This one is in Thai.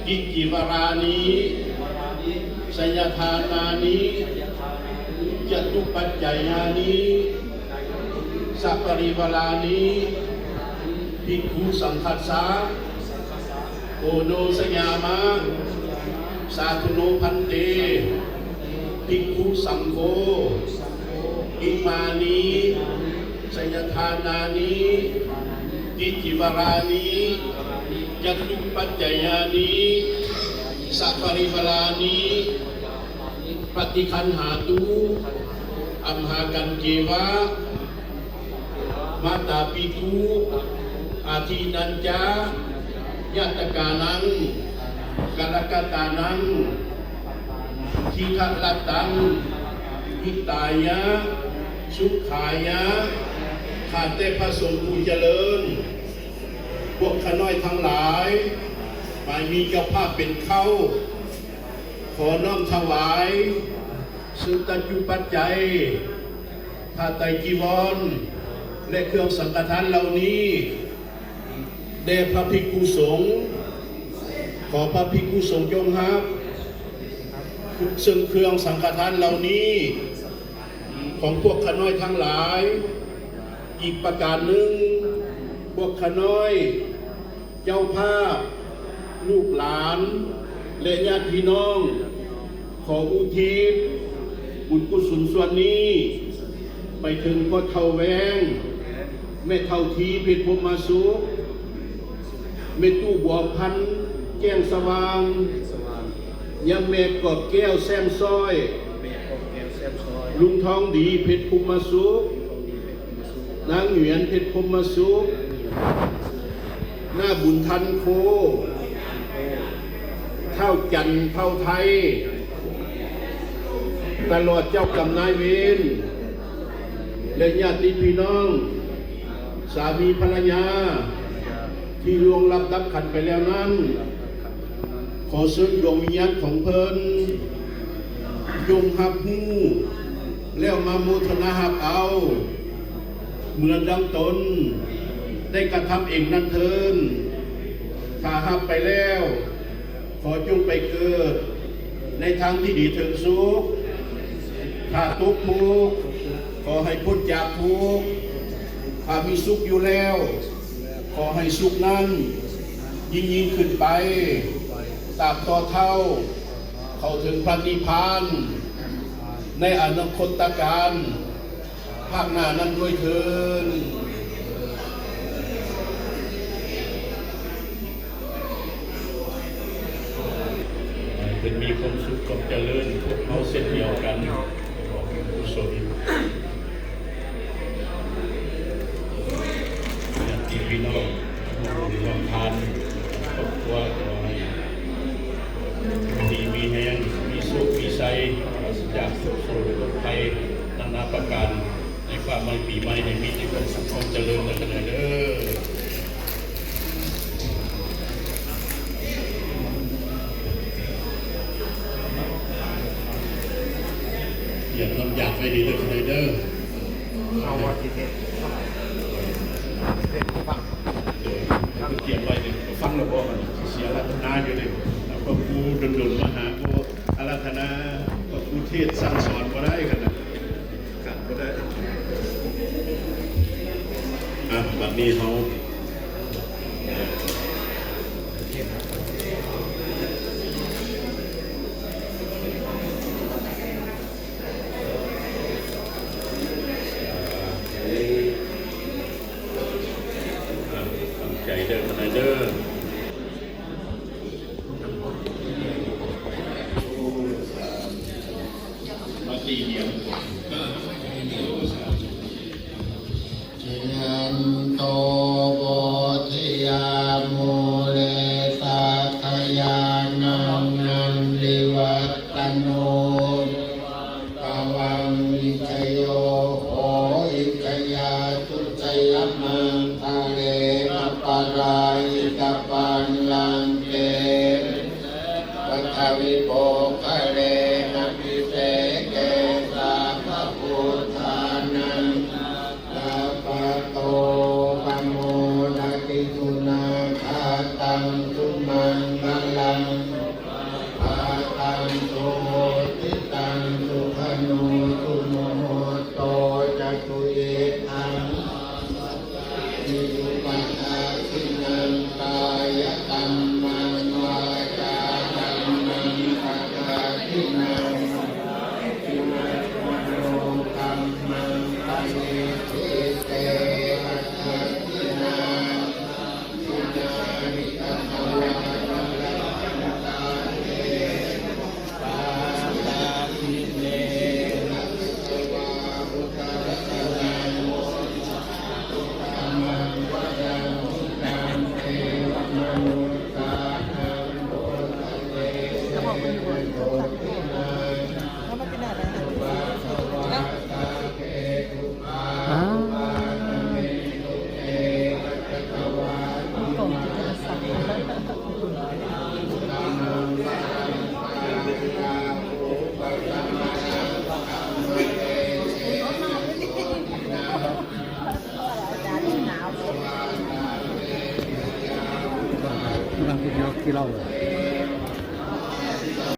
กิจจิวรานิสยทานานิจตุปัจจยานิสัพปริวารานิภิกขุสังฆัสสะโอโนสยามะสาธุโนพันเตภิกขุสังโฆอิมานิสยทานานิกิจจิวรานิจตุปัจจยานิสัพปริวารานิปฏิคันหาตุอัมหากันเจวะมาตาปิตุอาทินันจายัตกานังกาลกตานังทิฆลัตตังหิตายะสุขายะข้าแต่พระสงฆ์ผู้เจริญพวกข้าน้อยทั้งหลายไม่มีเจ้าภาพเป็นเข้าขอน้อมถวายสุตจุปัจจัยผ้าไตรจีวรและเครื่องสังฆทานเหล่านี้แด่พระภิกขุสงฆ์ขอพระภิกขุสงฆ์จงรับซึ่งเครื่องสังฆทานเหล่านี้ของพวกข้าน้อยทั้งหลายอีกประการหนึ่งพวกข้าน้อยเจ้าภาพลูกหลานและญาติพี่น้องขออุทิศบุญกุศลส่วนนี้ไปถึงพ่อเฒ่าแวงแม่เฒ่าทีเพชรพรหมสุขแม่ตู้บัวพันแก้งสว่างยามแม่กอดแก้วแซมซอยลุงทองดีเพชรพรหมสุขนางเหวียนเพชรพรหมสุขหน้าบุญทันโคเท่าจันเท่าไทยตลอดเจ้ากรรมนายเวรและญาติพี่น้องสามีภรรยาที่ล่วงลับดับขันไปแล้วนั้นขอเชิญดวงวิญญาณของเพิ่นจงหับหูแล้วมาโมทนาหับเอาเหมือนดังตนได้กระทำเองนั่นเถินถ้าหับไปแล้วขอจงไปเกิดในทางที่ดีถึงสุขถ้าทุกข์ทุกข์ขอให้พ้นจากทุกข์ถ้ามีสุขอยู่แล้วขอให้สุขนั้นยิ่งขึ้นไปตราบต่อเท่าเข้าถึงพระนิพพานในอนาคตการภาคหน้านั้นด้วยเถิดเป็นมีความสุขความเจริญพวกเราเส้นเดียวกันบอกกุศลญาติพี่น้องลองทานครอบครัวขอให้ดีมีแห้งมีสุขมีใจจากสุขโศกภัยนานาประการในความไม่ปีใหม่ในมีความสุขความเจริญและกันเด้ออย่าทำอยากไปดีเลยเด้อเอาวัดที่เทศฟังเกี่ยวไว้เลยฟังแล้วก็เสียรัตนาอยู่เลยแล้วก็ครูดนมาหาก็อารัธนาก็ครูเทศสั่งสอนก็ได้กันนะกันก็ได้แบบนี้เขาใจเด้อเด้อมาตีเดียวยันโตโพธิยาโมเลตาทยานังนันลิวัตโนภวังวิจโยโหอิกยาตุจยมังทะเลมะปะรายิกปันลังเกปัทวิโภคะเรนะพิเศเกสาภพุทธานังลาปะโตปะโมนะติตุนาคาตังตุมังมะลัง ลังพูดที่เราเลย